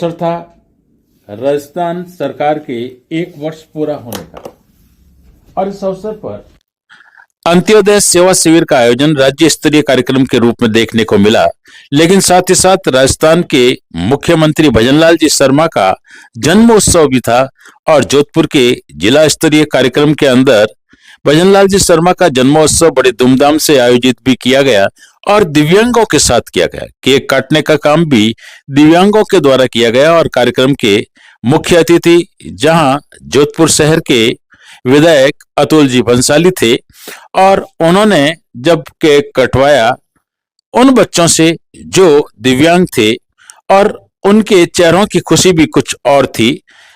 अवसर था राजस्थान सरकार के 1 वर्ष पूरा होने का, और इस अवसर पर अंत्योदय सेवा शिविर का आयोजन राज्य स्तरीय कार्यक्रम के रूप में देखने को मिला। लेकिन साथ ही साथ राजस्थान के मुख्यमंत्री भजनलाल जी शर्मा का जन्मोत्सव भी था, और जोधपुर के जिला स्तरीय कार्यक्रम के अंदर भजनलाल जी शर्मा का जन्मोत्सव बड़े धूमधाम से आयोजित भी किया गया और दिव्यांगों के साथ किया गया। केक काटने का काम भी दिव्यांगों के द्वारा किया गया, और कार्यक्रम के मुख्य अतिथि जहां जोधपुर शहर के विधायक अतुल जी भंसाली थे, और उन्होंने जब केक कटवाया उन बच्चों से जो दिव्यांग थे, और उनके चेहरों की खुशी भी कुछ और थी।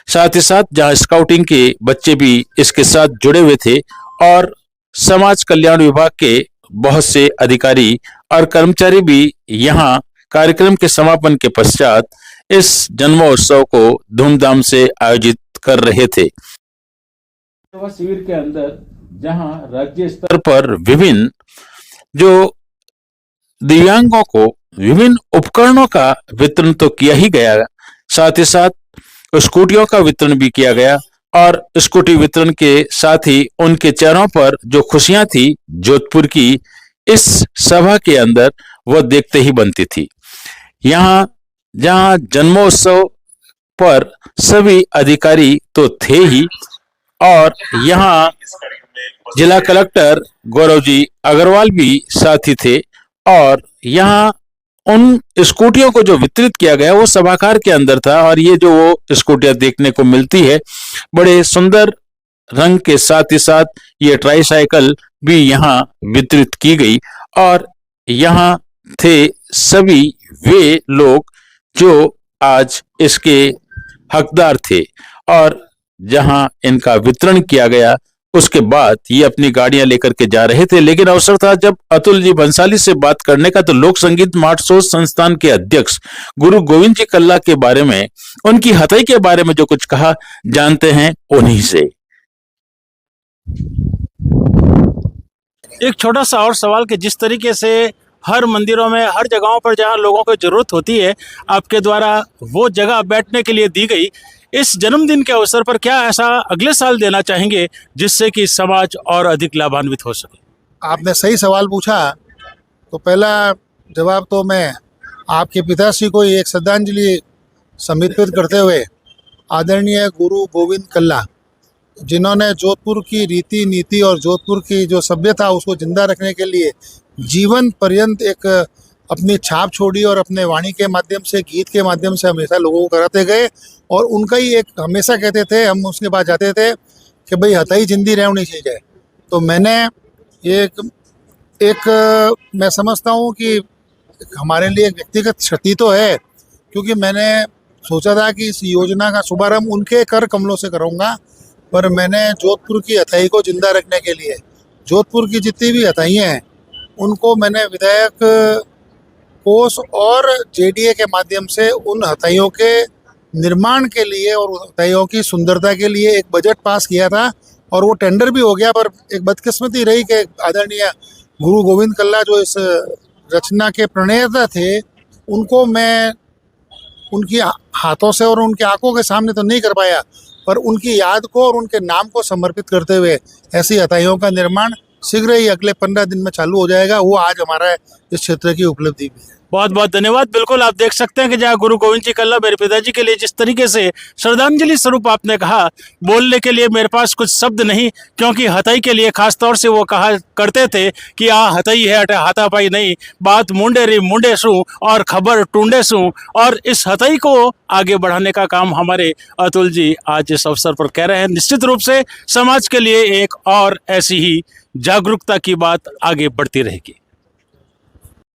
साथ ही साथ जहां स्काउटिंग के बच्चे भी इसके साथ जुड़े हुए थे, और समाज कल्याण विभाग के बहुत से अधिकारी और कर्मचारी भी यहां कार्यक्रम के समापन के पश्चात इस जन्मोत्सव को धूमधाम से आयोजित कर रहे थे। सेवा शिविर के अंदर जहां राज्य स्तर पर विभिन्न जो दिव्यांगों को विभिन्न उपकरणों का वितरण तो किया ही गया, साथ ही साथ स्कूटियों का वितरण भी किया गया, और स्कूटी वितरण के साथ ही उनके चेहरों पर जो खुशियां थी जोधपुर की इस सभा के अंदर, वह देखते ही बनती थी। यहाँ जहां जन्मोत्सव पर सभी अधिकारी तो थे ही, और यहाँ जिला कलेक्टर गौरव जी अग्रवाल भी साथी थे, और यहाँ उन स्कूटियों को जो वितरित किया गया वो सभागार के अंदर था। और ये जो वो स्कूटियां देखने को मिलती है बड़े सुंदर रंग के साथ ही साथ ये ट्राईसाइकिल भी यहाँ वितरित की गई, और यहाँ थे सभी वे लोग जो आज इसके हकदार थे। और जहां इनका वितरण किया गया उसके बाद ये अपनी गाड़ियां लेकर के जा रहे थे। लेकिन अवसर था जब अतुल जी भंसाली से बात करने का, तो लोक संगीत माटसोज संस्थान के अध्यक्ष गुरु गोविंद जी कल्ला के बारे में, उनकी हथई के बारे में जो कुछ कहा, जानते हैं उन्हीं से। एक छोटा सा और सवाल कि जिस तरीके से हर मंदिरों में, हर जगहों पर जहां लोगों को जरूरत होती है, आपके द्वारा वो जगह बैठने के लिए दी गई, इस जन्मदिन के अवसर पर क्या ऐसा अगले साल देना चाहेंगे जिससे कि समाज और अधिक लाभान्वित हो सके? आपने सही सवाल पूछा। तो पहला जवाब तो मैं आपके पिताश्री को एक श्रद्धांजलि समर्पित करते हुए, आदरणीय गुरु गोविंद कल्ला, जिन्होंने जोधपुर की रीति नीति और जोधपुर की जो सभ्यता उसको जिंदा रखने के लिए जीवन पर्यंत एक अपनी छाप छोड़ी, और अपने वाणी के माध्यम से, गीत के माध्यम से हमेशा लोगों को कराते गए। और उनका ही एक हमेशा कहते थे, हम उसके पास जाते थे कि भाई हथई जिंदी रहनी चाहिए। तो मैंने एक मैं समझता हूँ कि हमारे लिए एक व्यक्तिगत क्षति तो है, क्योंकि मैंने सोचा था कि इस योजना का शुभारंभ उनके कर कमलों से करूँगा, पर मैंने जोधपुर की हथई को जिंदा रखने के लिए, जोधपुर की जितनी भी हथइयाँ हैं उनको मैंने विधायक कोष और जेडीए के माध्यम से उन हथइयों के निर्माण के लिए और हथइयों की सुंदरता के लिए एक बजट पास किया था, और वो टेंडर भी हो गया। पर एक बदकिस्मती रही कि आदरणीय गुरु गोविंद कल्ला जो इस रचना के प्रणेता थे, उनको मैं उनकी हाथों से और उनकी आंखों के सामने तो नहीं कर पाया, पर उनकी याद को और उनके नाम को समर्पित करते हुए ऐसी हथइयों का निर्माण शीघ्र ही अगले 15 दिन में चालू हो जाएगा। वो आज हमारा इस क्षेत्र की उपलब्धि भी है। बहुत बहुत धन्यवाद। बिल्कुल आप देख सकते हैं कि जहाँ गुरु गोविंद जी कल्ला मेरे पिताजी के लिए जिस तरीके से श्रद्धांजलि स्वरूप आपने कहा, बोलने के लिए मेरे पास कुछ शब्द नहीं, क्योंकि हथई के लिए खास तौर से वो कहा करते थे कि हथई है हाथापाई नहीं, बात मुंडे री मुंडे सू और खबर टूंडे सू। और इस हथई को आगे बढ़ाने का काम हमारे अतुल जी आज इस अवसर पर कह रहे हैं। निश्चित रूप से समाज के लिए एक और ऐसी ही जागरूकता की बात आगे बढ़ती रहेगी।